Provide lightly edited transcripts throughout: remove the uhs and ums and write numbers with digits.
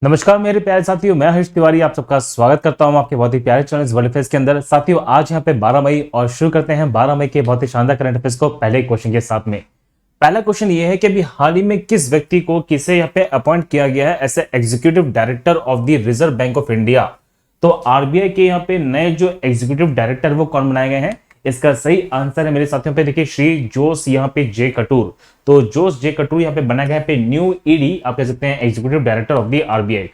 नमस्कार मेरे प्यारे साथियों, मैं हर्ष तिवारी आप सबका स्वागत करता हूं आपके बहुत ही प्यारे चैनल वर्ल्ड अफेयर्स के अंदर। साथियों, आज यहां पे 12 मई और शुरू करते हैं 12 मई के बहुत ही शानदार करंट अफेयर्स को पहले क्वेश्चन के साथ में। पहला क्वेश्चन ये है कि अभी हाल ही में किस व्यक्ति को किसे यहां पे अपॉइंट किया गया है as executive director of the Reserve Bank of India. तो आरबीआई के यहाँ पे नए जो एग्जीक्यूटिव डायरेक्टर वो कौन बनाए गए हैं? इसका सही आंसर है मेरे साथियों पे, देखिए श्री जोस यहाँ पे जे कटूर। तो जोस जे कटूर यहाँ पे बना गया पे न्यू ईडी, आप कह सकते हैं executive director of the RBI.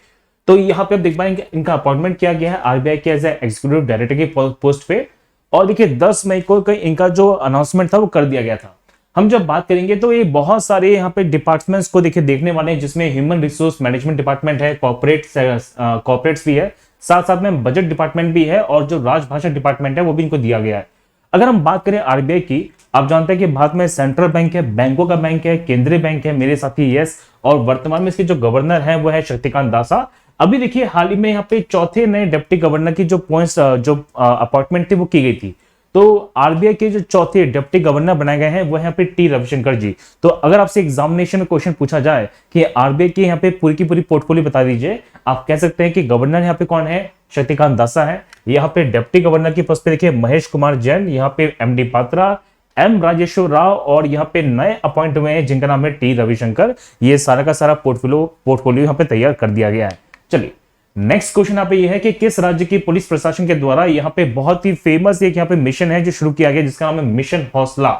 तो यहाँ पे आप देख पाएंगे इनका अपॉइंटमेंट किया गया है आरबीआई के एज एग्जीक्यूटिव डायरेक्टर की पोस्ट पे। और देखिए 10 मई को इनका जो अनाउंसमेंट था वो कर दिया गया था। हम जब बात करेंगे तो ये बहुत सारे यहाँ पे डिपार्टमेंट्स को देखिए देखने वाले हैं, जिसमें ह्यूमन रिसोर्स मैनेजमेंट डिपार्टमेंट है, कॉर्पोरेट्स भी है, साथ साथ में बजट डिपार्टमेंट भी है और जो राजभाषा डिपार्टमेंट है वो भी इनको दिया गया है। अगर हम बात करें आरबीआई की, आप जानते हैं कि भारत में सेंट्रल बैंक है, बैंकों का बैंक है, केंद्रीय बैंक है मेरे साथी, यस। और वर्तमान में इसके जो गवर्नर है वो है शक्तिकांत दासा। अभी देखिए हाल ही में यहाँ पे चौथे नए डिप्टी गवर्नर की जो पॉइंट्स जो अपॉइंटमेंट थी वो की गई थी। तो आरबीआई के जो चौथे डिप्टी गवर्नर बनाए गए हैं वो यहाँ पे टी रविशंकर जी। तो अगर आपसे एग्जामिनेशन में क्वेश्चन पूछा जाए कि आरबीआई की यहाँ पे पूरी की पूरी पोर्टफोलियो बता दीजिए, आप कह सकते हैं कि गवर्नर यहाँ पे कौन है? शक्तिकांत दासा है। यहाँ पे डिप्टी गवर्नर की पोस्ट पे देखिए महेश कुमार जैन, यहाँ पे एमडी पात्रा, एम राजेश्वर राव और यहाँ पे नए अपॉइंट हुए हैं जिनका नाम है टी रविशंकर। ये सारा का सारा पोर्टफोलियो यहाँ पे तैयार कर दिया गया है। चलिए नेक्स्ट क्वेश्चन यहाँ पे ये है कि किस राज्य की पुलिस प्रशासन के द्वारा यहाँ पे बहुत ही फेमस एक यहाँ पे मिशन है जो शुरू किया गया, जिसका नाम है मिशन हौसला।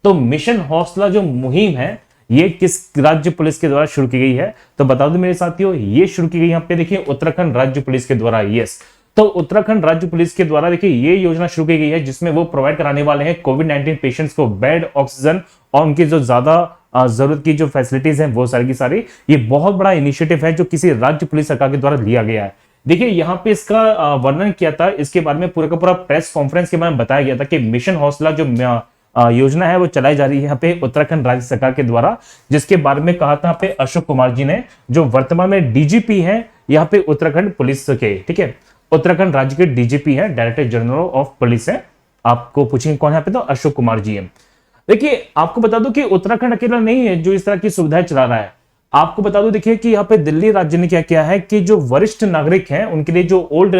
तो मिशन हौसला जो मुहिम है ये किस राज्य पुलिस के द्वारा शुरू की गई है? तो बता दो मेरे साथियों, ये शुरू की गई यहाँ पे देखिए उत्तराखंड राज्य पुलिस के द्वारा, यस। तो उत्तराखंड राज्य पुलिस के द्वारा देखिए ये योजना शुरू की गई है जिसमें वो प्रोवाइड कराने वाले हैं कोविड-19 पेशेंट्स को बेड, ऑक्सीजन और उनकी जो ज्यादा जरूरत की जो फैसिलिटीज हैं वो सारी की सारी। ये बहुत बड़ा इनिशिएटिव है जो किसी राज्य पुलिस सरकार के द्वारा लिया गया है। देखिए यहाँ पे इसका वर्णन किया था, इसके बारे में पूरा का पूरा प्रेस कॉन्फ्रेंस के बारे में बताया गया था कि मिशन हौसला जो योजना है वो चलाई जा रही है यहाँ पे उत्तराखंड राज्य सरकार के द्वारा, जिसके बारे में कहा था यहाँ पे अशोक कुमार जी ने, जो वर्तमान में डीजीपी है यहाँ पे उत्तराखंड पुलिस के, ठीक है, उत्तराखंड राज्य के डीजीपी है, डायरेक्टर जनरल ऑफ पुलिस है। आपको पूछेंगे कौन है यहाँ पे, तो अशोक कुमार जी है। देखिए आपको बता दूं कि उत्तराखंड अकेला नहीं है जो इस तरह की सुविधाएं चला रहा है। आपको बता दूं देखिए कि यहाँ पे दिल्ली राज्य ने क्या किया है कि जो वरिष्ठ नागरिक हैं उनके लिए, जो ओल्ड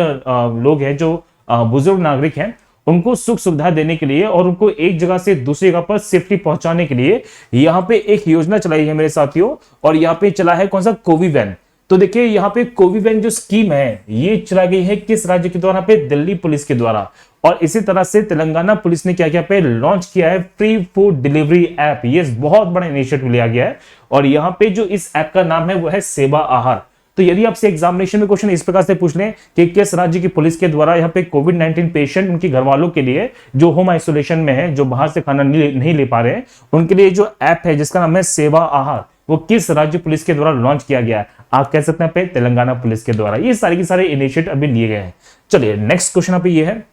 लोग हैं, जो बुजुर्ग नागरिक हैं, उनको सुख सुविधा देने के लिए और उनको एक जगह से दूसरी जगह पर सेफ्टी पहुंचाने के लिए यहाँ पे एक योजना चलाई है मेरे साथियों। और यहाँ पे चला है कौन सा? कोवी वैन। तो देखिए यहाँ पे कोवी वैन जो स्कीम है ये चलाई गई है किस राज्य के द्वारा? पे दिल्ली पुलिस के द्वारा। और इसी तरह से तेलंगाना पुलिस ने क्या किया पे लॉन्च किया है फ्री फूड डिलीवरी ऐप। ये बहुत बड़ा इनिशिएटिव लिया गया है और यहाँ पे जो इस ऐप का नाम है वो है सेवा आहार। तो यदि आपसे एग्जामिनेशन में क्वेश्चन इस प्रकार से पूछ लें कि किस राज्य की पुलिस के द्वारा यहाँ पे कोविड-19 पेशेंट उनके घर वालों के लिए जो होम आइसोलेशन में है, जो बाहर से खाना नहीं ले पा रहे हैं, उनके लिए जो ऐप है जिसका नाम है सेवा आहार, वो किस राज्य पुलिस के द्वारा लॉन्च किया गया है? आप कह सकते हैं पे तेलंगाना पुलिस के द्वारा। ये सारे के सारे इनिशिएटिव अभी लिए गए हैं। चलिए नेक्स्ट क्वेश्चन यहाँ पे ये है,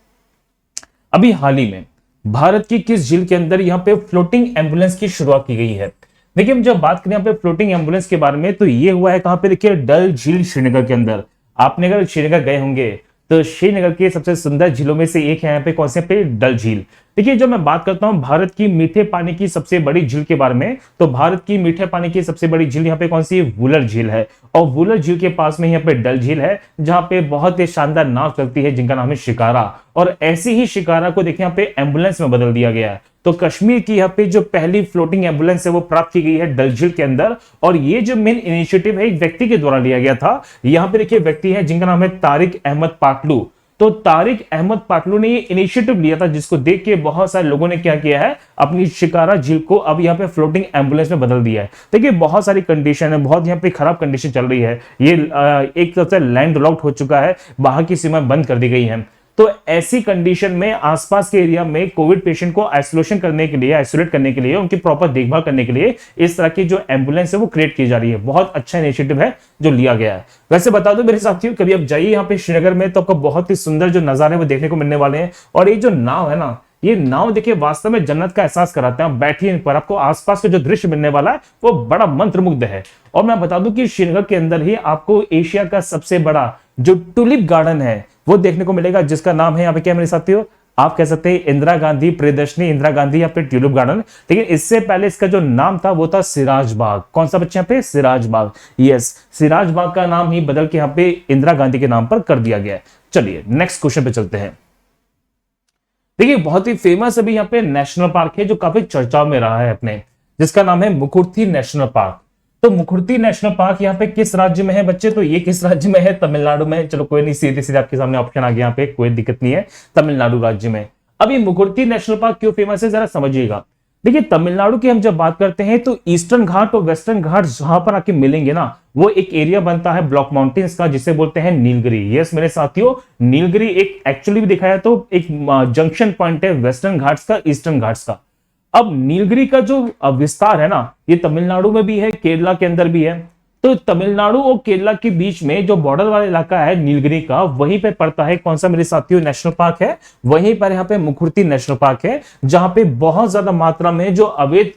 अभी हाल ही में भारत की किस झील के अंदर यहाँ पे फ्लोटिंग एम्बुलेंस की शुरुआत की गई है? देखिए हम जब बात करें यहाँ पे फ्लोटिंग एम्बुलेंस के बारे में तो ये हुआ है कहां पे? देखिए डल झील श्रीनगर के अंदर। आपने अगर श्रीनगर गए होंगे तो श्रीनगर के सबसे सुंदर झीलों में से एक है यहाँ पे, कौन से पे? डल झील। देखिए जब मैं बात करता हूं भारत की मीठे पानी की सबसे बड़ी झील के बारे में, तो भारत की मीठे पानी की सबसे बड़ी झील यहाँ पे कौन सी? वुलर झील है। और वुलर झील के पास में यहाँ पे डल झील है जहां पे बहुत ही शानदार नाव चलती है जिनका नाम है शिकारा। और ऐसी ही शिकारा को देखिए यहाँ पे एम्बुलेंस में बदल दिया गया है। तो कश्मीर की यहाँ पे जो पहली फ्लोटिंग एम्बुलेंस है वो प्राप्त की गई है डल झील के अंदर। और ये जो मेन इनिशिएटिव है एक व्यक्ति के द्वारा लिया गया था। यहाँ पे देखिए व्यक्ति है जिनका नाम है तारिक अहमद पाटलू। तो तारिक अहमद पाटलू ने ये इनिशिएटिव लिया था जिसको देख के बहुत सारे लोगों ने क्या किया है, अपनी शिकारा झील को अब यहाँ पे फ्लोटिंग एम्बुलेंस में बदल दिया है। देखिए बहुत सारी कंडीशन है, बहुत यहाँ पे खराब कंडीशन चल रही है। ये एक तरफ से लैंड लॉक्ड हो चुका है, बाहर की सीमा बंद कर दी गई है। तो ऐसी कंडीशन में आसपास के एरिया में कोविड पेशेंट को आइसोलेट करने के लिए उनकी प्रॉपर देखभाल करने के लिए इस तरह की जो एम्बुलेंस है वो क्रिएट की जा रही है। बहुत अच्छा इनिशिएटिव है जो लिया गया है। वैसे बता दो मेरे साथियों, कभी आप जाइए यहाँ पे श्रीनगर में तो आपको बहुत ही सुंदर जो नजारे वो देखने को मिलने वाले हैं। और ये जो नाव है ना, ये नाव देखिए वास्तव में जन्नत का एहसास कराते हैं। बैठिए इन पर, आपको आसपास का जो दृश्य मिलने वाला है वो बड़ा मंत्रमुग्ध है। और मैं बता दूं कि श्रीनगर के अंदर ही आपको एशिया का सबसे बड़ा जो टुलिप गार्डन है वो देखने को मिलेगा, जिसका नाम है यहाँ पे क्या मेरे साथियों? आप कह सकते हैं इंदिरा गांधी प्रियदर्शनी, इंदिरा गांधी या फिर ट्यूलिप गार्डन। लेकिन इससे पहले इसका जो नाम था वो था सिराज बाग। कौन सा बच्चे यहाँ पे? सिराज बाग। यस, सिराज बाग का नाम ही बदल के यहाँ पे इंदिरा गांधी के नाम पर कर दिया गया है। चलिए नेक्स्ट क्वेश्चन पे चलते हैं। देखिए बहुत ही फेमस अभी यहाँ पे नेशनल पार्क है जो काफी चर्चाओं में रहा है अपने, जिसका नाम है मुकुर्थी नेशनल पार्क। तो मुकुर्थी नेशनल पार्क यहाँ पे किस राज्य में है बच्चे? तो ये किस राज्य में है? तमिलनाडु में। चलो कोई नहीं, सीधे सीधे आपके सामने ऑप्शन आ गया, यहाँ पे कोई दिक्कत नहीं है, तमिलनाडु राज्य में। अब ये मुकुर्थी नेशनल पार्क क्यों फेमस है जरा समझिएगा। देखिए तमिलनाडु की हम जब बात करते हैं तो ईस्टर्न घाट और वेस्टर्न घाट जहां पर आके मिलेंगे ना, वो एक एरिया बनता है ब्लॉक माउंटेन्स का, जिसे बोलते हैं नीलगिरी। यस मेरे साथियों, नीलगिरी एक एक्चुअली भी दिखाया तो एक जंक्शन पॉइंट है वेस्टर्न घाट्स का, ईस्टर्न घाट्स का। अब नीलगिरी का जो विस्तार है ना, ये तमिलनाडु में भी है, केरला के अंदर भी है। तो तमिलनाडु और केरला के बीच में जो बॉर्डर वाला इलाका है नीलगिरी का, वहीं पे पड़ता है कौन सा मेरे साथियों? नेशनल पार्क है। वहीं पर यहाँ पे मुकुर्थी नेशनल पार्क है, जहां पे बहुत ज्यादा मात्रा में जो अवैध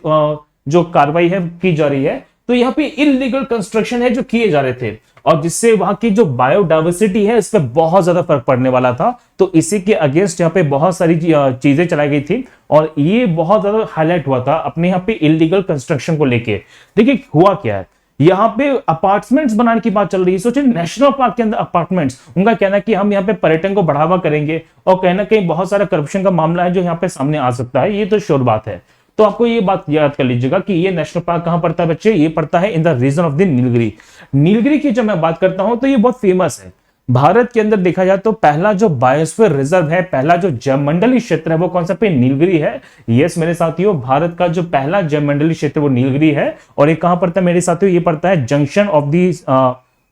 जो कार्रवाई है की जा रही है। तो यहाँ पे इलीगल कंस्ट्रक्शन है जो किए जा रहे थे, और जिससे वहां की जो बायोडाइवर्सिटी है इस पर बहुत ज्यादा फर्क पड़ने वाला था। तो इसी के अगेंस्ट यहाँ पे बहुत सारी चीजें चलाई गई थी, और ये बहुत ज्यादा हाईलाइट हुआ था अपने यहाँ पे इलीगल कंस्ट्रक्शन को लेके। देखिए हुआ क्या है, यहाँ पे अपार्टमेंट्स बनाने की बात चल रही है। सोचिए नेशनल पार्क के अंदर अपार्टमेंट्स, उनका कहना है कि हम यहाँ पे पर्यटन को बढ़ावा करेंगे, और कहना कहीं बहुत सारा करप्शन का मामला है जो यहाँ पे सामने आ सकता है, ये तो श्योर बात है। तो आपको ये बात याद कर लीजिएगा कि ये नेशनल पार्क कहां पड़ता है बच्चे? ये पड़ता है in the region of the Nilgiri. Nilgiri की जब मैं बात करता हूं तो ये बहुत फेमस है। भारत के अंदर देखा जाए तो पहला जो बायोस्फीयर रिजर्व है, पहला जो जैवमंडली क्षेत्र है, वो कौन सा पे? नीलगिरी है। यस मेरे साथियों, भारत का जो पहला जैवमंडली क्षेत्र वो नीलगिरी है। और ये कहां पड़ता है मेरे साथियों? ये पड़ता है junction of the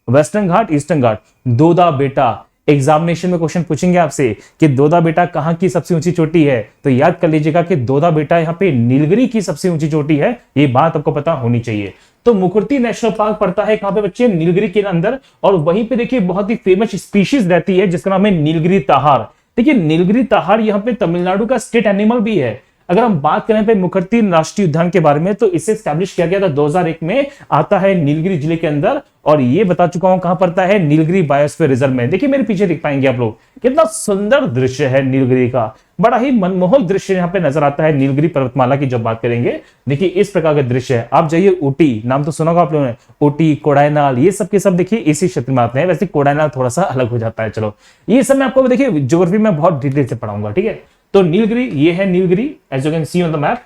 western Ghat eastern Ghat. दोदा बेटा, एग्जामिनेशन में क्वेश्चन पूछेंगे आपसे कि दोदा बेटा कहां की सबसे ऊंची चोटी है, तो याद कर लीजिएगा कि दोदा बेटा यहाँ पे नीलगिरी की सबसे ऊंची चोटी है। ये बात आपको पता होनी चाहिए। तो मुकुर्थी नेशनल पार्क पड़ता है कहां पे बच्चे? नीलगिरी के अंदर। और वहीं पे देखिए बहुत ही फेमस स्पीशीज रहती है जिसका नाम है नीलगिरी ताहार। देखिए नीलगिरी ताहार यहाँ पे तमिलनाडु का स्टेट एनिमल भी है। अगर हम बात करें पे मुखर्ती राष्ट्रीय उद्यान के बारे में, तो इसे स्टैब्लिश किया गया था 2001 में, आता है नीलगिरी जिले के अंदर। और ये बता चुका हूं कहां पड़ता है? नीलगिरी बायोस्फीयर रिजर्व में। देखिए मेरे पीछे देख पाएंगे आप लोग, कितना सुंदर दृश्य है नीलगिरी का, बड़ा ही मनमोहक दृश्य यहाँ पे नजर आता है नीलगिरी पर्वतमाला की जब बात करेंगे। देखिए इस प्रकार का दृश्य है। आप जाइए ऊटी, नाम तो सुना होगा आप लोगों ने, ऊटी कोडाइनाल, ये सब के सब देखिए इसी क्षेत्र में आते हैं। वैसे कोडाइनाल थोड़ा सा अलग हो जाता है, चलो ये सब मैं आपको देखिए ज्योग्राफी में बहुत डिटेल से पढ़ाऊंगा, ठीक है। तो नीलगिरी, ये है Nilgiri as you can see on the map.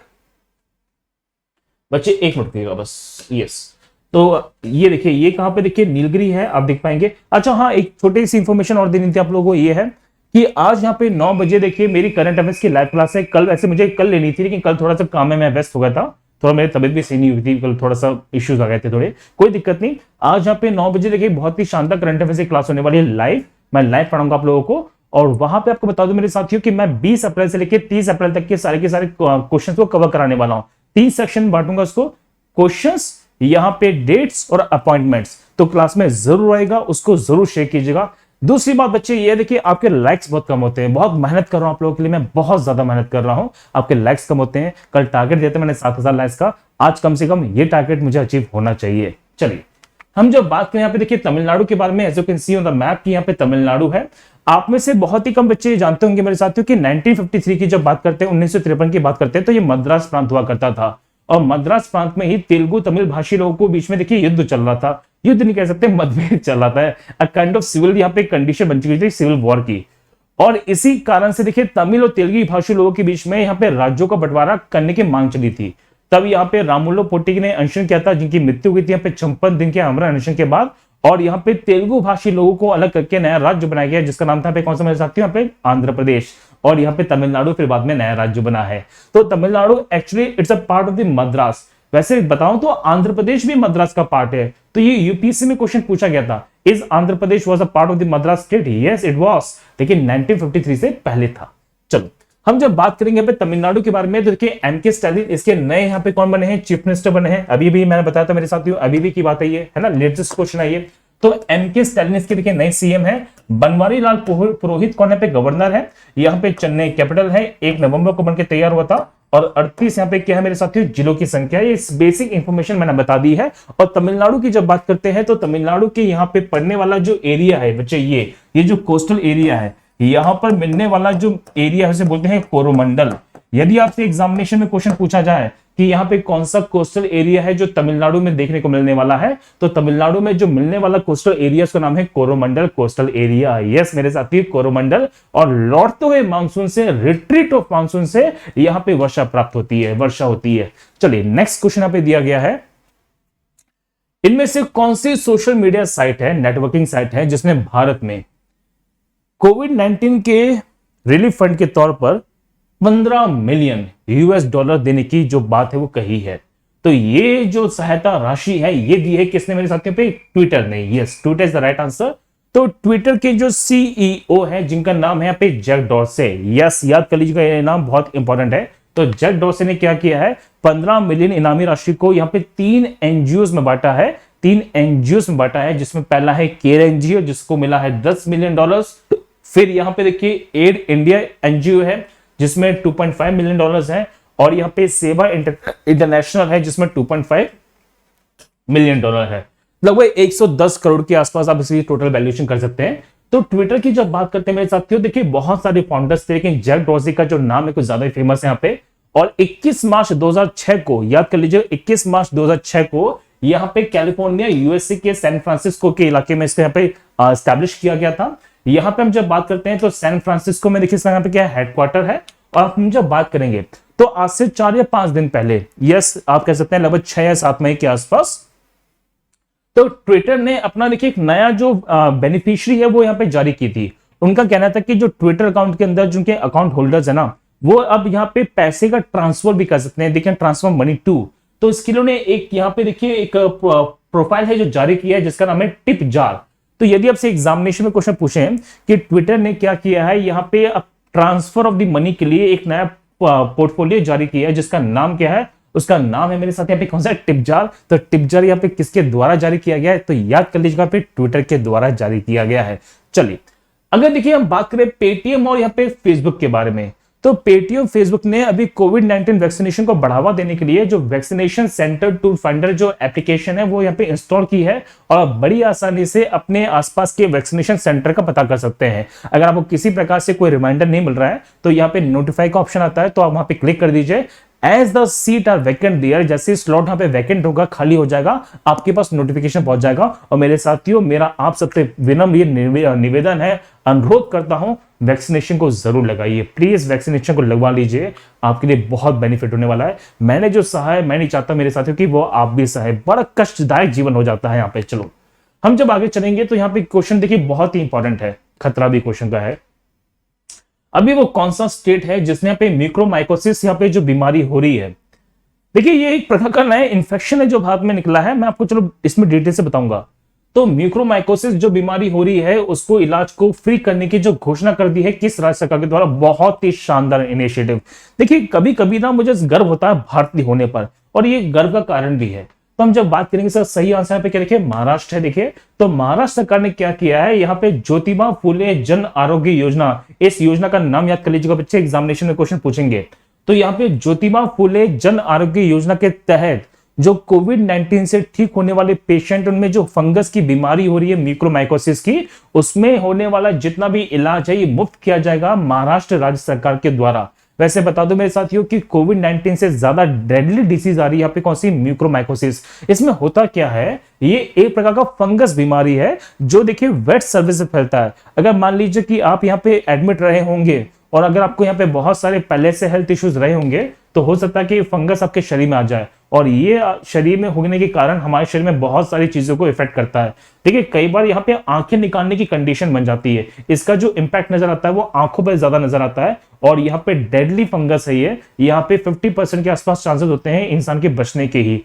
बच्चे एक मिनट देगा बस। यस, तो ये देखिए ये कहां पे देखिए नीलगिरी है, आप देख पाएंगे। अच्छा हाँ, एक छोटी सी इंफॉर्मेशन और देनी थी आप लोगों को, ये है कि आज यहाँ पे 9 बजे देखिए मेरी करंट अफेयर्स की लाइव क्लास है। कल वैसे मुझे कल लेनी थी, लेकिन कल थोड़ा सा काम में मैं व्यस्त हो गया था, थोड़ा मेरी तबियत भी सही नहीं हुई थी, कल थोड़ा सा इश्यूज आ गए थे थोड़े, कोई दिक्कत नहीं। आज यहाँ पे 9 बजे देखिए बहुत ही शानदार करंट अफेयर्स की क्लास होने वाली है लाइव। मैं लाइव पढ़ाऊंगा आप लोगों को, और वहां पे आपको बता दूं मेरे साथियों कि मैं 20 अप्रैल से लेकर 30 अप्रैल तक के सारे क्वेश्चंस को कवर कराने वाला हूं। 3 सेक्शन बांटूंगा उसको, क्वेश्चंस, यहाँ पे डेट्स और अपॉइंटमेंट्स। तो क्लास में जरूर आएगा, उसको जरूर शेयर कीजिएगा। दूसरी बात बच्चे ये देखिए, आपके लाइक्स बहुत कम होते हैं। बहुत मेहनत कर रहा हूं आप लोगों के लिए, मैं बहुत ज्यादा मेहनत कर रहा हूं, आपके लाइक्स कम होते हैं। कल टारगेट दिया था मैंने 7000 लाइक्स का, आज कम से कम ये टारगेट मुझे अचीव होना चाहिए। चलिए हम जब बात करें यहाँ पे देखिए तमिलनाडु के बारे में, as you can see on the map की यहाँ पे तमिलनाडु है। आप में से बहुत ही कम बच्चे जानते होंगे मेरे साथियों कि 1953 की जब बात करते हैं, 1953 की बात करते हैं, तो ये मद्रास प्रांत हुआ करता था। और मद्रास प्रांत में ही तेलुगु तमिल भाषी लोगों को बीच में देखिए युद्ध चल रहा था, युद्ध नहीं कह सकते, मतभेद चल रहा था। अ काइंड ऑफ सिविल यहाँ पे कंडीशन बन चुकी थी, सिविल वॉर की। और इसी कारण से देखिए तमिल और तेलुगु भाषी लोगों के बीच में यहाँ पे राज्यों का बंटवारा करने की मांग चली थी। तब यहाँ पे रामुलु पोट्टी ने अनशन किया था, जिनकी मृत्यु हुई थी यहाँ पे 56 दिन के आमरण अनशन के बाद। और यहाँ पे तेलुगु भाषी लोगों को अलग करके नया राज्य बनाया गया, जिसका नाम था कौन सा मेरे साथियों? यहाँ पे आंध्र प्रदेश। और यहाँ पे तमिलनाडु फिर बाद में नया राज्य बना है। तो Tamil Nadu actually it's a part of the Madras. वैसे बताऊं तो आंध्र प्रदेश भी मद्रास का पार्ट है। तो ये यूपीएससी में क्वेश्चन पूछा गया था, is Andhra Pradesh was a part of the Madras state? Yes it was, लेकिन 1953 से पहले था। चलो हम जब बात करेंगे पे तमिलनाडु के बारे में, तो देखिए एमके स्टालिन इसके नए यहाँ पे कौन बने हैं? चीफ मिनिस्टर बने हैं। अभी भी मैंने बताया था मेरे साथियों, अभी भी की बात है ये, है ना, लेटेस्ट क्वेश्चन है ये। तो एमके स्टालिन इसके देखिए नए सीएम है। बनवारी लाल पुरोहित कौन है पे? गवर्नर है। यहाँ पे चेन्नई कैपिटल है, 1 नवंबर को बनकर तैयार हुआ था। और 38 यहाँ पे क्या है मेरे साथियों? जिलों की संख्या। ये बेसिक इंफॉर्मेशन मैंने बता दी है। और तमिलनाडु की जब बात करते हैं, तो तमिलनाडु के यहाँ पे पड़ने वाला जो एरिया है बच्चे, ये जो कोस्टल एरिया है, यहां पर मिलने वाला जो एरिया है उसे बोलते हैं कोरोमंडल। यदि आपसे एग्जामिनेशन में क्वेश्चन पूछा जाए कि यहाँ पे कौन सा कोस्टल एरिया है जो तमिलनाडु में देखने को मिलने वाला है, तो तमिलनाडु में जो मिलने वाला कोस्टल एरिया उसका नाम है कोरोमंडल कोस्टल एरिया। यस मेरे साथी, कोरोमंडल। और लौटते हुए मानसून से, रिट्रीट ऑफ मानसून से यहाँ पे वर्षा प्राप्त होती है, वर्षा होती है। चलिए नेक्स्ट क्वेश्चन यहाँ पे दिया गया है, इनमें से कौन सी सोशल मीडिया साइट है, नेटवर्किंग साइट है, जिसने भारत में कोविड-19 के रिलीफ फंड के तौर पर 15 मिलियन यूएस डॉलर देने की जो बात है वो कही है। तो ये जो सहायता राशि है ये दी है किसने मेरे साथियों पे? ट्विटर ने। Yes, Twitter is the right answer. तो ट्विटर के जो सीईओ है जिनका नाम है यहाँ पे जैक डॉर्से, यस याद कर लीजिएगा, ये नाम बहुत इंपॉर्टेंट है। तो जैक डॉर्से ने क्या किया है, 15 मिलियन इनामी राशि को यहाँ पे 3 एनजीओ में बांटा है, 3 एनजीओ में बांटा है, जिसमें पहला है केयर एनजीओ जिसको मिला है $10 मिलियन। फिर यहाँ पे देखिए एड इंडिया एनजीओ है जिसमें $2.5 मिलियन है, और यहाँ पे सेवा इंटरनेशनल है जिसमें $2.5 मिलियन है। लगभग 110 करोड़ के आसपास आप इसकी टोटल वैल्यूएशन कर सकते हैं। तो ट्विटर की जब बात करते हैं मेरे साथियों, देखिए बहुत सारे फाउंडर्स थे, लेकिन जैक डॉर्सी का जो नाम है कुछ ज्यादा ही फेमस है यहाँ पे। और 21 मार्च 2006 को, याद कर लीजिए 21 मार्च 2006 को यहाँ पे कैलिफोर्निया यूएसए के सैन फ्रांसिस्को के इलाके में इसको यहाँ पे एस्टैब्लिश किया गया था। यहाँ पे हम जब बात करते हैं तो सैन फ्रांसिस्को में देखिए इसका यहाँ पे क्या हेडक्वार्टर है। और हम जब बात करेंगे तो आज से 4 या 5 दिन पहले, यस आप कह सकते हैं लगभग 6 या 7 मई के आसपास, तो ट्विटर ने अपना देखिए एक नया जो बेनिफिशियरी है वो यहाँ पे जारी की थी। उनका कहना था कि जो ट्विटर अकाउंट के अंदर जिनके अकाउंट होल्डर्स है ना, वो अब यहाँ पे पैसे का ट्रांसफर भी कर सकते हैं। देखिए ट्रांसफर मनी टू, तो इसके लिए उन्होंने एक यहाँ पे देखिए एक प्रोफाइल है जो जारी किया है जिसका नाम है टिप जार। तो यदि आपसे एग्जामिनेशन में क्वेश्चन पूछे कि ट्विटर ने क्या किया है, यहाँ पे अब ट्रांसफर ऑफ द मनी के लिए एक नया पोर्टफोलियो जारी किया है जिसका नाम क्या है, उसका नाम है मेरे साथ यहाँ पे कौन सा, टिप जार। तो टिप जार यहाँ पे किसके द्वारा जारी किया गया है, तो याद कर लीजिएगा पे ट्विटर के द्वारा जारी किया गया है। चलिए अगर देखिए हम बात करें पेटीएम और यहाँ पे फेसबुक के बारे में, तो पेटीएम फेसबुक ने अभी कोविड-19 वैक्सीनेशन को बढ़ावा देने के लिए जो वैक्सीनेशन सेंटर टूल फाइंडर जो एप्लीकेशन है वो यहाँ पे इंस्टॉल की है, और बड़ी आसानी से अपने आसपास के वैक्सीनेशन सेंटर का पता कर सकते हैं। अगर आपको किसी प्रकार से कोई रिमाइंडर नहीं मिल रहा है तो यहाँ पे नोटिफाई का ऑप्शन आता है, तो आप वहां पे क्लिक कर दीजिए। As the seat are vacant there, जैसे स्लॉट यहाँ पे वैकेंट होगा, खाली हो जाएगा, आपके पास नोटिफिकेशन पहुंच जाएगा। और मेरे साथियों मेरा आप सबसे विनम्र ये निवेदन है, अनुरोध करता हूं वैक्सीनेशन को जरूर लगाइए, प्लीज वैक्सीनेशन को लगवा लीजिए, आपके लिए बहुत बेनिफिट होने वाला है। मैंने जो सहा है मैं नहीं चाहता मेरे साथियों कि वो आप भी सहे, बड़ा कष्टदायक जीवन हो जाता है यहाँ पे। चलो हम जब आगे चलेंगे तो यहाँ पे क्वेश्चन देखिए बहुत ही इंपॉर्टेंट है, खतरा भी क्वेश्चन का है। अभी वो कौन सा स्टेट है जिसने यहाँ पे म्यूकोरमाइकोसिस यहाँ पे जो बीमारी हो रही है, देखिए ये एक प्रकार का नया इन्फेक्शन है जो भारत में निकला है, मैं आपको चलो इसमें डिटेल से बताऊंगा। तो म्यूकोरमाइकोसिस जो बीमारी हो रही है उसको इलाज को फ्री करने की जो घोषणा कर दी है किस राज्य सरकार के द्वारा, बहुत ही शानदार इनिशिएटिव। देखिए कभी कभी ना मुझे गर्व होता है भारतीय होने पर, और ये गर्व का कारण भी है। तो हम जब बात करेंगे सर सही आंसर यहाँ पे क्या, देखिए महाराष्ट्र है। देखिए तो महाराष्ट्र सरकार ने क्या किया है, यहाँ पे ज्योतिबा फुले जन आरोग्य योजना, इस योजना का नाम याद कर लीजिएगा बच्चे, एग्जामिनेशन में क्वेश्चन पूछेंगे। तो यहाँ पे ज्योतिबा फुले जन आरोग्य योजना के तहत जो कोविड-19 से ठीक होने वाले पेशेंट, उनमें जो फंगस की बीमारी हो रही है म्यूकोरमाइकोसिस की, उसमें होने वाला जितना भी इलाज है ये मुफ्त किया जाएगा महाराष्ट्र राज्य सरकार के द्वारा। वैसे बता दो मेरे साथियों कि कोविड-19 से ज्यादा डेडली डिसीज आ रही है यहाँ पे कौन सी, म्यूकोरमाइकोसिस। इसमें होता क्या है, ये एक प्रकार का फंगस बीमारी है जो देखिए वेट सर्विस से फैलता है। अगर मान लीजिए कि आप यहाँ पे एडमिट रहे होंगे और अगर आपको यहाँ पे बहुत सारे पहले से हेल्थ इश्यूज रहे होंगे, तो हो सकता है कि फंगस आपके शरीर में आ जाए, और ये शरीर में होने के कारण हमारे शरीर में बहुत सारी चीजों को इफेक्ट करता है। देखिए कई बार यहाँ पे आंखें निकालने की कंडीशन बन जाती है, इसका जो इंपैक्ट नजर आता है वो आंखों पर ज्यादा नजर आता है, और यहाँ पे डेडली फंगस है ये, यहाँ पे 50% के आसपास चांसेस होते हैं इंसान के बचने के ही,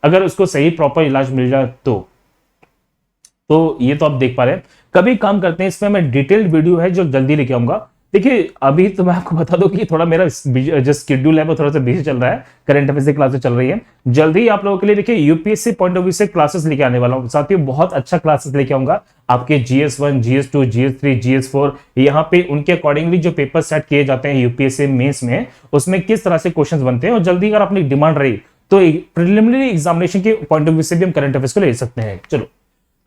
अगर उसको सही प्रॉपर इलाज मिल जाए तो ये तो आप देख पा रहे हैं। कभी काम करते हैं इसमें मैं डिटेल्ड वीडियो है जो जल्दी लेके आऊंगा। देखिए अभी तो मैं आपको बता दूं कि थोड़ा मेरा जो शेड्यूल है वो थोड़ा सा बिजी चल रहा है, करंट अफेयर्स की क्लासेस चल रही है, जल्दी आप लोगों के लिए देखिए यूपीएससी पॉइंट ऑफ व्यू से क्लासेस लेके आने वाला हूं। साथियों बहुत अच्छा क्लासेस लेके आऊंगा आपके GS1, GS2, GS3, GS4, यहाँ पे उनके अकॉर्डिंगली जो पेपर सेट किए जाते हैं यूपीएससी मेंस में, उसमें किस तरह से क्वेश्चन बनते हैं, और जल्दी अगर अपनी डिमांड रही तो प्रिलिमिनरी एग्जामिनेशन के पॉइंट ऑफ व्यू से भी हम करंट अफेयर्स को ले सकते हैं। चलो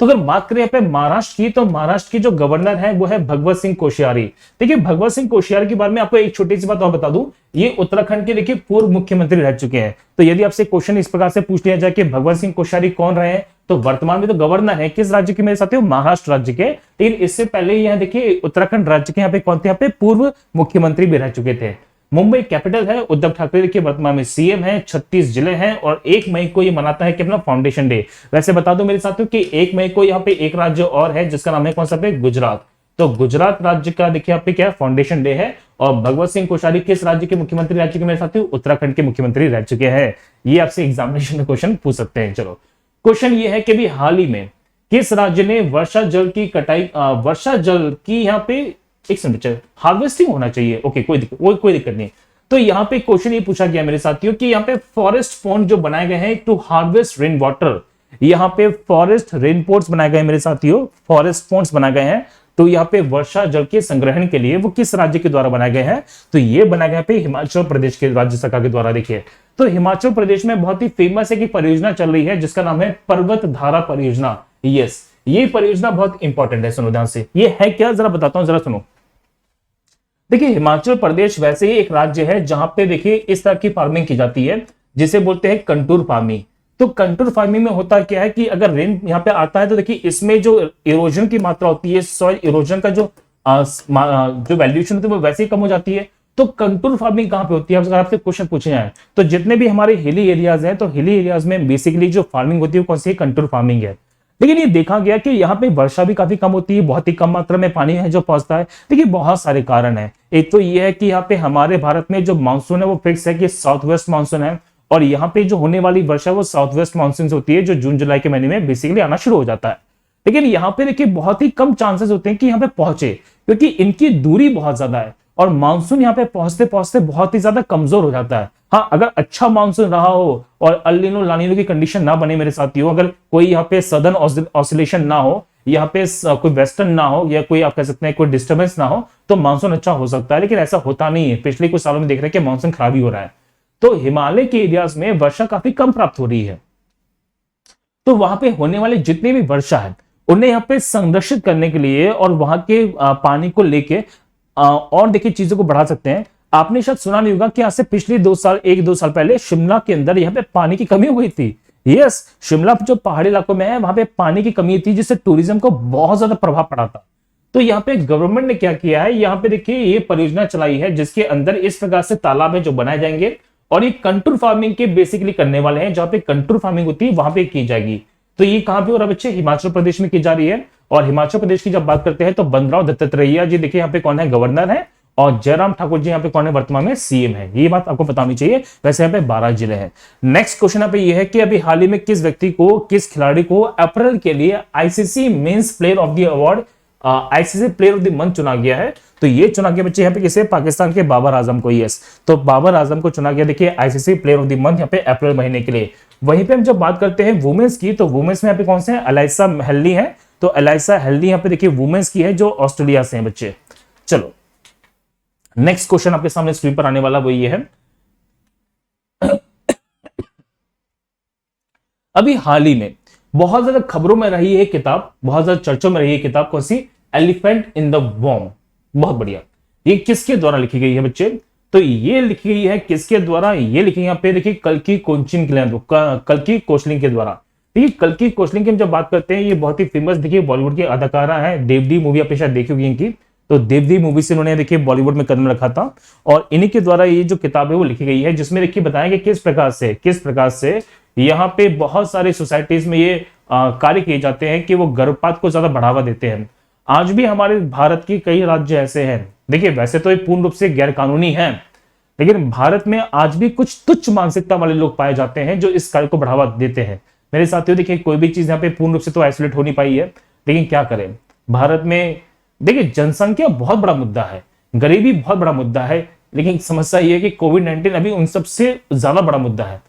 तो अगर बात करें यहाँ पे महाराष्ट्र की, तो महाराष्ट्र की जो गवर्नर है वो है भगवत सिंह कोश्यारी। देखिए भगवत सिंह कोश्यारी के बारे में आपको एक छोटी सी बात और बता दूं, ये उत्तराखंड के देखिए पूर्व मुख्यमंत्री रह चुके हैं। तो यदि आपसे क्वेश्चन इस प्रकार से पूछ लिया जाए कि भगवत सिंह कोश्यारी कौन रहे हैं, तो वर्तमान में तो गवर्नर है किस राज्य के मेरे साथियों, महाराष्ट्र राज्य के। लेकिन इससे पहले यहाँ देखिए उत्तराखंड राज्य के यहाँ पे कौन थे, यहाँ पे पूर्व मुख्यमंत्री भी रह चुके थे। मुंबई कैपिटल है, उद्धव ठाकरे देखिए वर्तमान में सीएम है, 36 जिले हैं और 1 मई को ये मनाता है कि अपना फाउंडेशन डे। वैसे बता दो मेरे साथियों कि 1 मई को यहाँ पे एक राज्य और है जिसका नाम है कौन सा पे, गुजरात। तो गुजरात राज्य का देखिए यहाँ पे क्या फाउंडेशन डे है। और भगवत सिंह कोश्यारी किस राज्य के मुख्यमंत्री रह चुके मेरे साथियों, उत्तराखंड के मुख्यमंत्री रह चुके हैं। ये आपसे एग्जामिनेशन में क्वेश्चन पूछ सकते हैं। चलो क्वेश्चन ये है कि भी हाल ही में किस राज्य ने वर्षा जल की कटाई, वर्षा जल की यहाँ पे एक सेकंड हार्वेस्टिंग होना चाहिए, ओके कोई दिक्कत नहीं। तो यहाँ पे क्वेश्चन ये पूछा गया मेरे साथियों कि यहाँ पे फॉरेस्ट पॉन्ड जो बनाए गए हैं टू हार्वेस्ट रेन वाटर, यहाँ पे फॉरेस्ट रेन पोर्ट्स बनाए गए मेरे साथियों, फॉरेस्ट पॉन्ड्स बनाए गए हैं। तो यहाँ पे वर्षा जल के संग्रहण के लिए वो किस राज्य के द्वारा बनाए गए हैं, तो ये बनाए गए पे हिमाचल प्रदेश के राज्य सरकार के द्वारा। देखिए तो हिमाचल प्रदेश में बहुत ही फेमस एक परियोजना चल रही है जिसका नाम है पर्वत धारा परियोजना। यस, ये परियोजना बहुत इंपॉर्टेंट है, सुनो ध्यान से। ये है क्या, जरा बताता हूं, जरा सुनो। देखिए हिमाचल प्रदेश वैसे ही एक राज्य है जहां पे देखिए इस तरह की फार्मिंग की जाती है जिसे बोलते हैं कंटूर फार्मिंग। तो कंटूर फार्मिंग में होता क्या है कि अगर रेन यहाँ पे आता है तो देखिए इसमें जो इरोजन की मात्रा होती है, सॉइल इरोजन का जो वैल्यूएशन होती है वो वैसे ही कम हो जाती है। तो कंटूर फार्मिंग कहां पे होती है, अगर आपसे क्वेश्चन पूछे जाए तो जितने भी हमारे हिली एरियाज हैं, तो हिली एरियाज में बेसिकली जो फार्मिंग होती है कौन सी, कंटूर फार्मिंग है। लेकिन ये देखा गया कि यहाँ पे वर्षा भी काफी कम होती है, बहुत ही कम मात्रा में पानी है जो पहुंचता है। देखिए बहुत सारे कारण है। एक तो ये है कि यहाँ पे हमारे भारत में जो मानसून है वो फिक्स है कि साउथ वेस्ट मानसून है, और यहाँ पे जो होने वाली वर्षा वो साउथ वेस्ट मानसून होती है जो जून जुलाई के महीने में बेसिकली आना शुरू हो जाता है। लेकिन यहाँ पे देखिए बहुत ही कम चांसेस होते हैं कि यहाँ पे पहुंचे, क्योंकि इनकी दूरी बहुत ज्यादा है और मानसून यहाँ पे पहुंचते पहुंचते बहुत ही ज्यादा कमजोर हो जाता है। हाँ, अगर अच्छा मानसून रहा हो और अल नीनो ला नीनो की कंडीशन ना बने मेरे साथियों, अगर कोई यहाँ पे सदर्न ऑसिलेशन ना हो, यहाँ पे कोई वेस्टर्न ना हो, या कोई आप कह सकते हैं कोई डिस्टर्बेंस ना हो, तो मानसून अच्छा हो सकता है। लेकिन ऐसा होता नहीं है, पिछले कुछ सालों में देख रहे हैं कि मानसून खराब ही हो रहा है। तो हिमालय के एरियाज में वर्षा काफी कम प्राप्त हो रही है। तो वहां पे होने वाले जितनी भी वर्षा है उन्हें यहाँ पे संरक्षित करने के लिए और वहां के पानी को लेके और देखिए चीजों को बढ़ा सकते हैं। आपने शायद सुना नहीं होगा कि आज से पिछले 1-2 साल पहले शिमला के अंदर यहाँ पे पानी की कमी हो गई थी। यस, शिमला जो पहाड़ी इलाकों में है वहां पे पानी की कमी थी जिससे टूरिज्म को बहुत ज्यादा प्रभाव पड़ा था। तो यहाँ पे गवर्नमेंट ने क्या किया है, यहाँ पे देखिए ये परियोजना चलाई है जिसके अंदर इस प्रकार से तालाब है जो बनाए जाएंगे और ये कंटूर फार्मिंग के बेसिकली करने वाले हैं। जहां पे कंटूर फार्मिंग होती है वहां पे की जाएगी। तो ये कहां पे हो रहा है बच्चे, हिमाचल प्रदेश में की जा रही है। और हिमाचल प्रदेश की जब बात करते हैं तो बंदराव दत्तात्रेय जी देखिए यहाँ पे कौन है, गवर्नर है, और जयराम ठाकुर जी यहाँ पे कौन है, वर्तमान में सीएम है। ये बात आपको पता होनी चाहिए। वैसे यहाँ पे 12 जिले हैं। नेक्स्ट क्वेश्चन यहाँ पे ये है कि अभी हाल ही में किस व्यक्ति को, किस खिलाड़ी को अप्रैल के लिए ICC men's player of the award, ICC player of the month चुना गया है। तो ये चुना गया बच्चे यहाँ पे किसे, पाकिस्तान के बाबर आजम को। यस, तो बाबर आजम को चुना गया देखिए ICC player of the month यहाँ पे अप्रैल महीने के लिए। वहीं पे हम जब बात करते हैं वुमेन्स की, तो वुमेन्स में यहाँ पे कौन से हैं, एलाइसा हेल्डी है। तो एलाइसा हेल्डी यहाँ पे देखिए वुमेन्स की है जो ऑस्ट्रेलिया से है बच्चे। चलो नेक्स्ट क्वेश्चन आपके सामने स्क्रीन पर आने वाला वो ये है, अभी हाल ही में बहुत ज्यादा खबरों में रही है किताब, बहुत ज्यादा चर्चों में रही है किताब, कौन सी, एलिफेंट इन द वॉर्म। बहुत बढ़िया। ये किसके द्वारा लिखी गई है बच्चे, तो ये लिखी गई है किसके द्वारा, ये लिखी यहाँ पे देखिए कल्कि कोचलिन के द्वारा। देखिए कल्कि कोचलिन की हम जब बात करते हैं, ये बहुत ही फेमस देखिए बॉलीवुड की अदाकारा है। देवदी मूवी आपने शायद देखी होगी इनकी। तो देवदी मूवी से इन्होंने देखिए बॉलीवुड में कदम रखा था और इन्हीं के द्वारा ये जो किताब है वो लिखी गई है, जिसमें देखिए बताया कि किस प्रकार से यहाँ पे बहुत सारे सोसाइटीज में ये कार्य किए जाते हैं कि वो गर्भपात को ज्यादा बढ़ावा देते हैं। आज भी हमारे भारत के कई राज्य ऐसे हैं, देखिए वैसे तो ये पूर्ण रूप से गैर कानूनी है, लेकिन भारत में आज भी कुछ तुच्छ मानसिकता वाले लोग पाए जाते हैं जो इस कार्य को बढ़ावा देते हैं। मेरे साथियों देखिए कोई भी चीज यहाँ पे पूर्ण रूप से तो आइसोलेट हो नहीं पाई है, लेकिन क्या करें, भारत में देखिए जनसंख्या बहुत बड़ा मुद्दा है, गरीबी बहुत बड़ा मुद्दा है, लेकिन समस्या ये है कि कोविड-19 अभी उन सबसे ज्यादा बड़ा मुद्दा है।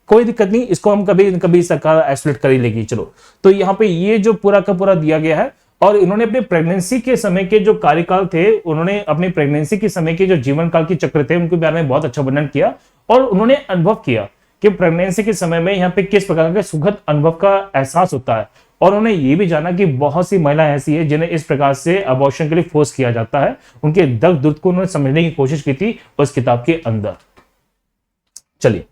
कोई दिक्कत नहीं, इसको हम कभी सरकार आइसोलेट कर ही लेगी। चलो, तो यहाँ पे ये जो पूरा का पूरा दिया गया है और इन्होंने अपने प्रेगनेंसी के समय के जो कार्यकाल थे, उन्होंने अपनी प्रेगनेंसी के समय के जो जीवन काल के चक्र थे उनके बारे में बहुत अच्छा वर्णन किया और उन्होंने अनुभव किया कि प्रेगनेंसी के समय में यहाँ पे किस प्रकार के सुखद अनुभव का एहसास होता है। और उन्होंने ये भी जाना कि बहुत सी महिलाएं ऐसी है जिन्हें इस प्रकार से अबॉर्शन के लिए फोर्स किया जाता है। उनके दर्द दुर्द को उन्होंने समझने की कोशिश की थी उस किताब के अंदर। चलिए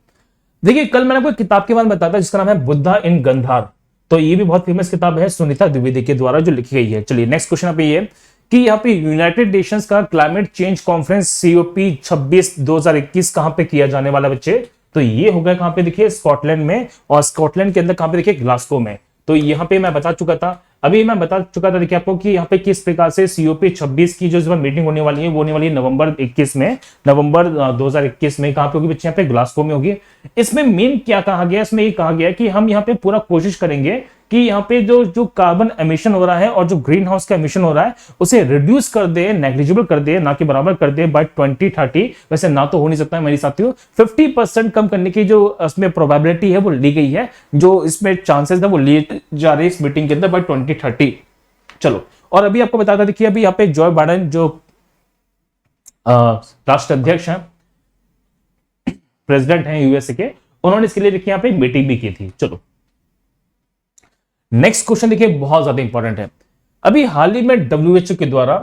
देखिए, कल मैंने आपको एक किताब के बारे में बताया था जिसका नाम है बुद्धा इन गंधार। तो ये भी बहुत फेमस किताब है, सुनीता द्विवेदी के द्वारा जो लिखी गई है। चलिए नेक्स्ट क्वेश्चन आप ये कि यहाँ पे यूनाइटेड नेशंस का क्लाइमेट चेंज कॉन्फ्रेंस COP 26 2021 कहां पे किया जाने वाला बच्चे? तो ये होगा कहां पे, देखिए स्कॉटलैंड में, और स्कॉटलैंड के अंदर कहां पे, देखिए ग्लासगो में। तो यहाँ पे मैं बता चुका था, अभी मैं बता चुका था देखिए आपको कि यहाँ पे किस प्रकार से COP 26 की जो इस बार मीटिंग होने वाली है वो होने वाली है नवंबर 2021 में। कहां पे होगी बच्चे? यहाँ पे ग्लासगो में होगी। इसमें मेन क्या कहा गया, इसमें ये कहा गया कि हम यहाँ पे पूरा कोशिश करेंगे कि यहाँ पे जो कार्बन एमिशन हो रहा है और जो ग्रीन हाउस का एमिशन हो रहा है उसे रिड्यूस कर दे, नेग्लिजिबल कर दे, ना कि बराबर कर दे बाय 2030। वैसे ना तो हो नहीं सकता है मेरी साथियों, 50% कम करने की जो इसमें प्रोबेबिलिटी है वो ली गई है, जो इसमें चांसेस है वो लिए जा रहे हैं इस मीटिंग के अंदर बाय 2030। चलो, और अभी आपको बताता देखिए, अभी यहाँ पे जो बाइडेन जो राष्ट्राध्यक्ष हैं, प्रेसिडेंट हैं यूएसए के, उन्होंने इसके लिए देखिए यहाँ पे मीटिंग भी की थी। चलो नेक्स्ट क्वेश्चन देखिए, बहुत ज्यादा इंपॉर्टेंट है। अभी हाल ही में WHO के द्वारा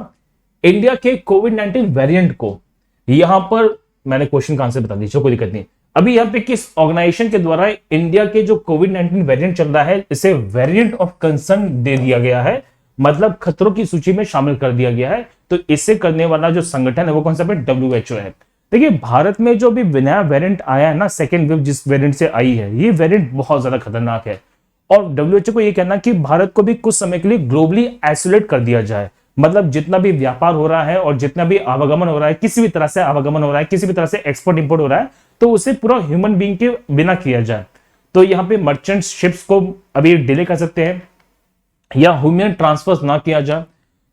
इंडिया के कोविड-19 वेरिएंट को, यहां पर मैंने क्वेश्चन का आंसर बता दीजिए, कोई दिक्कत नहीं। अभी यहां पे किस ऑर्गेनाइजेशन के द्वारा इंडिया के जो कोविड-19 वेरिएंट चल रहा है इसे वेरिएंट ऑफ कंसर्न दे दिया गया है, मतलब खतरों की सूची में शामिल कर दिया गया है। तो इसे करने वाला जो संगठन है वो कौन सा है? WHO है। देखिए भारत में जो भी नया वेरिएंट आया है ना, सेकेंड वेव जिस वेरिएंट से आई है, ये वेरिएंट बहुत ज्यादा खतरनाक है। और WHO को यह कहना कि भारत को भी कुछ समय के लिए ग्लोबली आइसोलेट कर दिया जाए, मतलब जितना भी व्यापार हो रहा है और जितना भी आवागमन हो रहा है, किसी भी तरह से आवागमन हो रहा है, किसी भी तरह से एक्सपोर्ट इंपोर्ट हो रहा है, तो उसे पूरा ह्यूमन बीइंग के बिना किया जाए। तो यहाँ पे मर्चेंट शिप्स को अभी डिले कर सकते हैं या ह्यूमन ट्रांसफर ना किया जाए,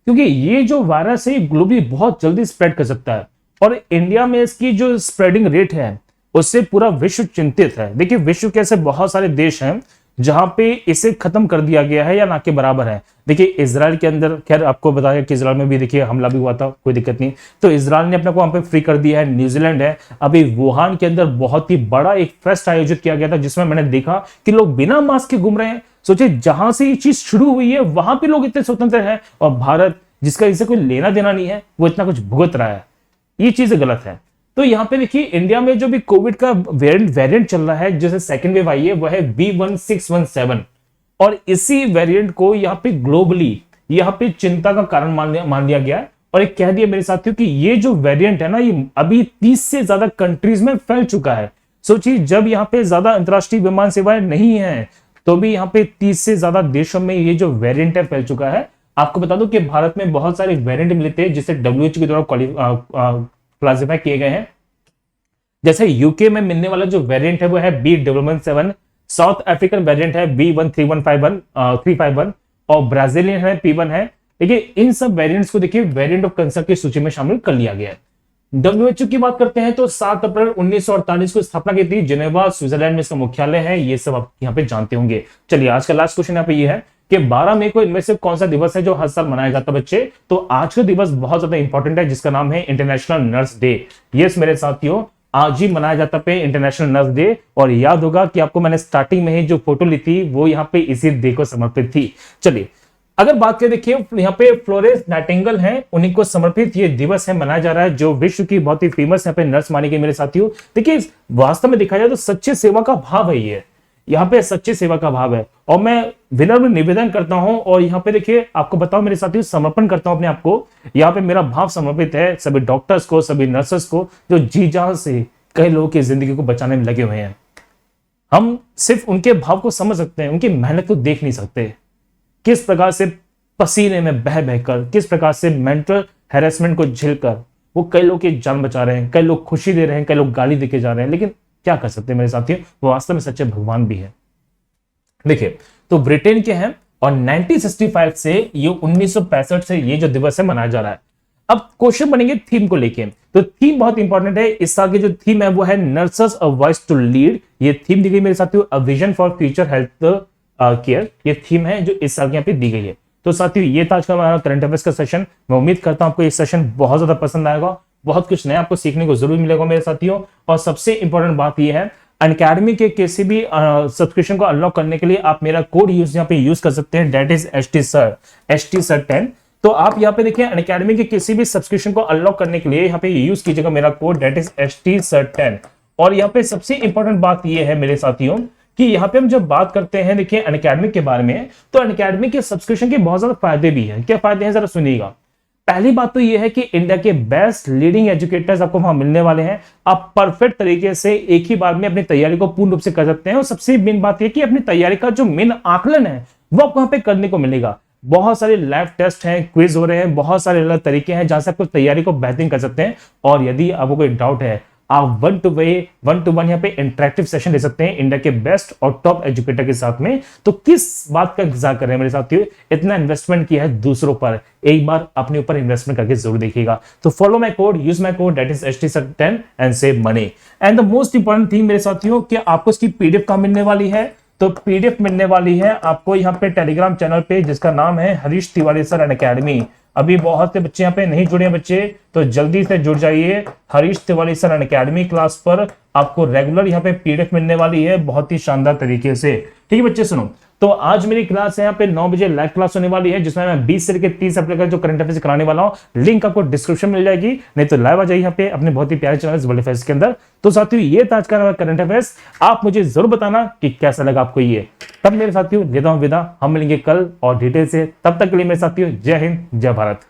क्योंकि ये जो वायरस है ग्लोबली बहुत जल्दी स्प्रेड कर सकता है। और इंडिया में इसकी जो स्प्रेडिंग रेट है उससे पूरा विश्व चिंतित है। देखिए विश्व के ऐसे बहुत सारे देश हैं जहां पे इसे खत्म कर दिया गया है या ना के बराबर है। देखिए इजराइल के अंदर, खैर आपको बताया कि इजराइल में भी देखिए हमला भी हुआ था, कोई दिक्कत नहीं, तो इजराइल ने अपने को वहां पे फ्री कर दिया है। न्यूजीलैंड है, अभी वुहान के अंदर बहुत ही बड़ा एक फेस्ट आयोजित किया गया था जिसमें मैंने देखा कि लोग बिना मास्क के घूम रहे हैं। सोचिए जहां से ये चीज शुरू हुई है वहां पे लोग इतने स्वतंत्र हैं, और भारत जिसका इससे कोई लेना देना नहीं है वो इतना कुछ भुगत रहा है। ये चीज गलत है। तो यहां पे देखिए इंडिया में जो भी कोविड का वेरिएंट चल रहा है, जैसे सेकेंड वेव आई है, वह है B1617, और इसी वेरिएंट को यहाँ पे ग्लोबली यहाँ पे चिंता का कारण मान लिया गया है। और एक कह दिया मेरे साथियों कि ये जो वेरिएंट है ना, ये अभी 30 से ज्यादा कंट्रीज में फैल चुका है। सोचिए जब यहाँ पे ज्यादा अंतरराष्ट्रीय विमान सेवाएं नहीं है तो भी यहाँ पे 30 से ज्यादा देशों में ये जो वेरिएंट है फैल चुका है। आपको बता दूं कि भारत में बहुत सारे वेरिएंट मिलते हैं जिसे WHO के द्वारा क्लासिफाई किए गए हैं। जैसे यूके में मिलने वाला जो वेरिएंट है वो है B117, साउथ अफ्रीकन वेरिएंट है B1351, और ब्राजीलियन है P1 है। देखिए इन सब वेरिएंट्स को देखिए वेरिएंट ऑफ कंसर्न की सूची में शामिल कर लिया गया है। WHO की बात करते हैं तो 7 अप्रैल 1948 को स्थापना की थी, जिनेवा स्विट्जरलैंड में इसका मुख्यालय है। ये सब आप यहाँ पे जानते होंगे। चलिए आज का लास्ट क्वेश्चन यहाँ पे ये है कि 12 मई को इनमें से कौन सा दिवस है जो हर साल मनाया जाता है बच्चे? तो आज का दिवस बहुत ज्यादा इंपॉर्टेंट है जिसका नाम है इंटरनेशनल नर्स डे। यस मेरे साथियों, आज ही मनाया जाता है इंटरनेशनल नर्स डे। और याद होगा कि आपको मैंने स्टार्टिंग में ही जो फोटो ली थी वो यहाँ पे इसी डे को समर्पित थी। चलिए अगर बात करें, देखिए यहाँ पे फ्लोरेंस नाइटिंगेल हैं, उन्हीं को समर्पित ये दिवस है, मनाया जा रहा है, जो विश्व की बहुत ही फेमस यहाँ पे नर्स मानी गई मेरे साथियों। देखिए वास्तव में देखा जाए तो सच्चे सेवा का भाव है ये, यहाँ पे सच्ची सेवा का भाव है। और मैं विनम्र निवेदन करता हूं और यहाँ पे देखिए आपको बताओ मेरे साथियों, समर्पण करता हूं अपने आप को। यहाँ पे मेरा भाव समर्पित है सभी डॉक्टर्स को, सभी नर्सेस को, जो जी जान से कई लोगों की जिंदगी को बचाने में लगे हुए हैं। हम सिर्फ उनके भाव को समझ सकते हैं, उनकी मेहनत को देख नहीं सकते। किस प्रकार से पसीने में बह बहकर, किस प्रकार से मेंटल हैरेसमेंट को झेलकर वो कई लोग की जान बचा रहे हैं, कई लोग खुशी दे रहे हैं, कई लोग गाली देके जा रहे हैं। लेकिन क्या कर सकते हैं मेरे साथियों, वो वास्तव में सच्चे भगवान भी है। देखिए तो ब्रिटेन के हैं और 1965 से ये 1965 से ये जो दिवस है मनाया जा रहा है। अब क्वेश्चन बनेंगे थीम को लेके, तो थीम बहुत इंपॉर्टेंट है। इस साल की जो थीम है वो है nurses a voice to lead. ये थीम दी गई मेरे साथियों, a vision for future health care, ये थीम है जो इस साल की यहाँ पे दी गई है। तो साथियों ये था आज का हमारा करंट अफेयर्स का सेशन। मैं उम्मीद करता हूं आपको ये सेशन बहुत ज्यादा पसंद आएगा, बहुत कुछ नया आपको सीखने को जरूर मिलेगा मेरे साथियों। और सबसे इंपॉर्टेंट बात यह है, अनअकैडमी के किसी भी सब्सक्रिप्शन को अनलॉक करने के लिए आप मेरा कोड यहाँ पे यूज कर सकते हैं, दैट इज ST10। तो आप यहाँ पे देखिए अनअकैडमी के किसी भी सब्सक्रिप्शन को अनलॉक करने के लिए यहाँ पे यूज कीजिएगा मेरा कोड, दैट इज ST10। और यहाँ पे सबसे इंपॉर्टेंट बात ये है मेरे साथियों कि यहाँ पे हम जब बात करते हैं देखिए अनअकैडमी के बारे में, तो अनअकैडमी के सब्सक्रिप्शन के बहुत ज्यादा फायदे भी हैं। क्या फायदे हैं जरा सुनिएगा। पहली बात तो यह है कि इंडिया के बेस्ट लीडिंग एजुकेटर्स आपको वहां मिलने वाले हैं। आप परफेक्ट तरीके से एक ही बार में अपनी तैयारी को पूर्ण रूप से कर सकते हैं। और सबसे मेन बात यह कि अपनी तैयारी का जो मेन आकलन है वो आपको वहां पे करने को मिलेगा। बहुत सारे लाइव टेस्ट हैं, क्विज हो रहे हैं, बहुत सारे अलग तरीके हैं जहां से आपको तैयारी को बेहतरीन कर सकते हैं। और यदि आपको कोई डाउट है, आप 1-to-1 यहाँ पे इंटरेक्टिव सेशन ले सकते हैं इंडिया के बेस्ट और टॉप एजुकेटर के साथ में। तो किस बात का इंतजार कर रहे हैं मेरे साथियों? इतना इन्वेस्टमेंट किया है दूसरों पर, एक बार अपने ऊपर इन्वेस्टमेंट करके जरूर देखिएगा। तो follow my code, use my code, that is ST10 and save money. And the most important thing मेरे साथियों कि आपको इसकी पीडीएफ कहां मिलने वाली है? तो पीडीएफ मिलने वाली है आपको यहाँ पे टेलीग्राम चैनल पे, जिसका नाम है हरीश तिवारी सर अनअकैडमी। अभी बहुत से बच्चे यहाँ पे नहीं जुड़े हैं बच्चे, तो जल्दी से जुड़ जाइए Harish Tiwari sir Unacademy class पर। आपको रेगुलर यहाँ पे पीडीएफ मिलने वाली है बहुत ही शानदार तरीके से। ठीक है बच्चे सुनो, तो आज मेरी क्लास है यहाँ पे 9 बजे लाइव क्लास होने वाली है, जिसमें मैं 20 से लेकर 30 अप्रैल का जो करंट अफेयर्स कराने वाला हूँ। लिंक आपको डिस्क्रिप्शन मिल जाएगी, नहीं तो लाइव आ जाइए यहाँ पे अपने बहुत ही प्यारे चैनल वर्ल्ड अफेयर्स के अंदर। तो साथियों ये था आज का करंट अफेयर्स। आप मुझे जरूर बताना कि कैसा लगा आपको ये। तब मेरे साथियों लेता हूं विदा, हम मिलेंगे कल और डिटेल से। तब तक के लिए मेरे साथियों जय हिंद जय भारत।